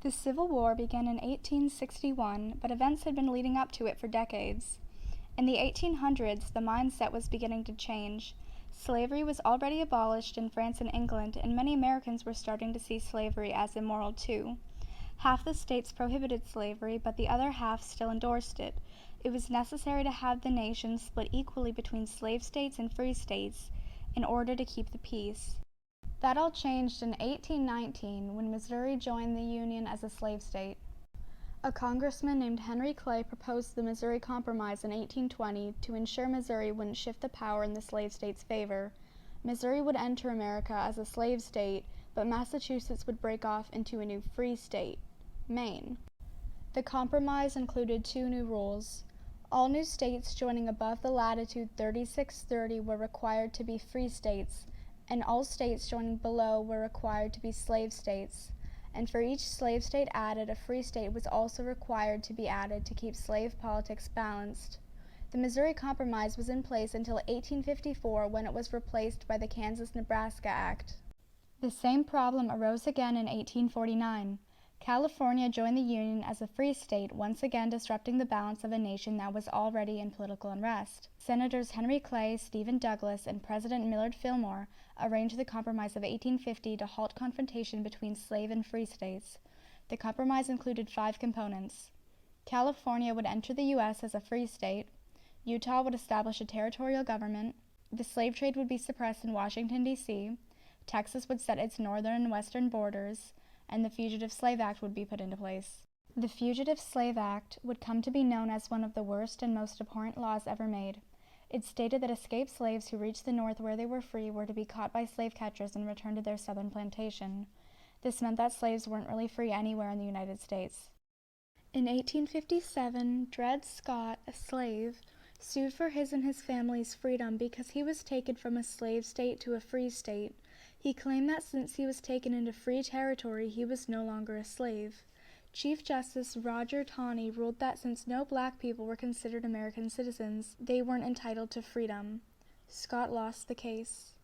The Civil War began in 1861, but events had been leading up to it for decades. In the 1800s, the mindset was beginning to change. Slavery was already abolished in France and England, and many Americans were starting to see slavery as immoral too. Half the states prohibited slavery, but the other half still endorsed it. It was necessary to have the nation split equally between slave states and free states in order to keep the peace. That all changed in 1819 when Missouri joined the Union as a slave state. A congressman named Henry Clay proposed the Missouri Compromise in 1820 to ensure Missouri wouldn't shift the power in the slave state's favor. Missouri would enter America as a slave state, but Massachusetts would break off into a new free state, Maine. The compromise included two new rules. All new states joining above the latitude 3630 were required to be free states, and all states joining below were required to be slave states. And for each slave state added, a free state was also required to be added to keep slave politics balanced. The Missouri Compromise was in place until 1854, when it was replaced by the Kansas-Nebraska Act. The same problem arose again in 1849. California joined the Union as a free state, once again disrupting the balance of a nation that was already in political unrest. Senators Henry Clay, Stephen Douglas, and President Millard Fillmore arranged the Compromise of 1850 to halt confrontation between slave and free states. The compromise included 5 components. California would enter the U.S. as a free state. Utah would establish a territorial government. The slave trade would be suppressed in Washington, D.C. Texas would set its northern and western borders, and the Fugitive Slave Act would be put into place. The Fugitive Slave Act would come to be known as one of the worst and most abhorrent laws ever made. It stated that escaped slaves who reached the North where they were free were to be caught by slave catchers and returned to their southern plantation. This meant that slaves weren't really free anywhere in the United States. In 1857, Dred Scott, a slave, sued for his and his family's freedom because he was taken from a slave state to a free state. He claimed that since he was taken into free territory, he was no longer a slave. Chief Justice Roger Taney ruled that since no black people were considered American citizens, they weren't entitled to freedom. Scott lost the case.